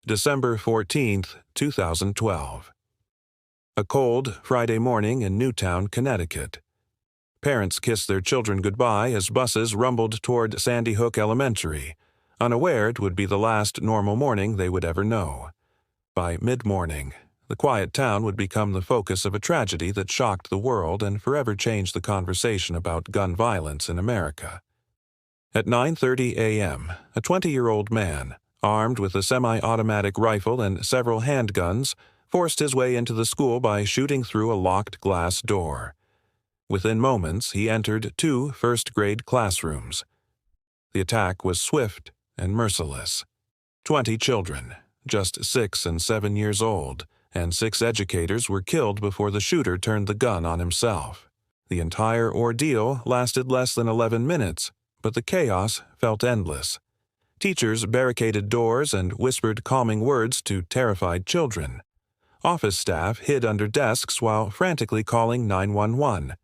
December 14, 2012. A cold Friday morning in Newtown, Connecticut. Parents kissed their children goodbye as buses rumbled toward Sandy Hook Elementary, unaware it would be the last normal morning they would ever know. By mid-morning, the quiet town would become the focus of a tragedy that shocked the world and forever changed the conversation about gun violence in America. At 9:30 a.m., a 20-year-old man, armed with a semi-automatic rifle and several handguns, forced his way into the school by shooting through a locked glass door. Within moments, he entered 2 first-grade classrooms. The attack was swift and merciless. 20 children, just 6 and 7 years old, and 6 educators were killed before the shooter turned the gun on himself. The entire ordeal lasted less than 11 minutes, but the chaos felt endless. Teachers barricaded doors and whispered calming words to terrified children. Office staff hid under desks while frantically calling 911.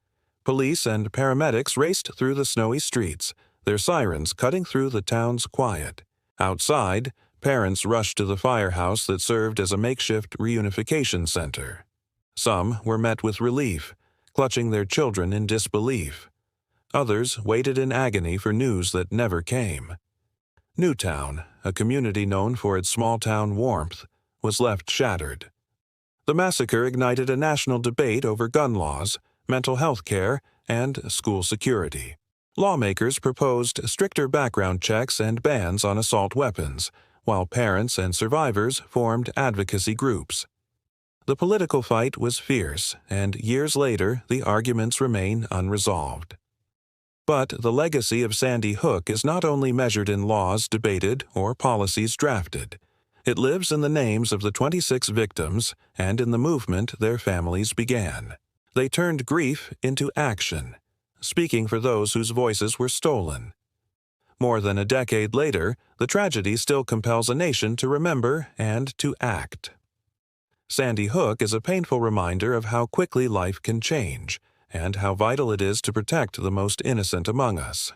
Police and paramedics raced through the snowy streets, their sirens cutting through the town's quiet. Outside, parents rushed to the firehouse that served as a makeshift reunification center. Some were met with relief, clutching their children in disbelief. Others waited in agony for news that never came. Newtown, a community known for its small-town warmth, was left shattered. The massacre ignited a national debate over gun laws, mental health care, and school security. Lawmakers proposed stricter background checks and bans on assault weapons, while parents and survivors formed advocacy groups. The political fight was fierce, and years later, the arguments remain unresolved. But the legacy of Sandy Hook is not only measured in laws debated or policies drafted. It lives in the names of the 26 victims and in the movement their families began. They turned grief into action, speaking for those whose voices were stolen. More than a decade later, the tragedy still compels a nation to remember and to act. Sandy Hook is a painful reminder of how quickly life can change, and how vital it is to protect the most innocent among us.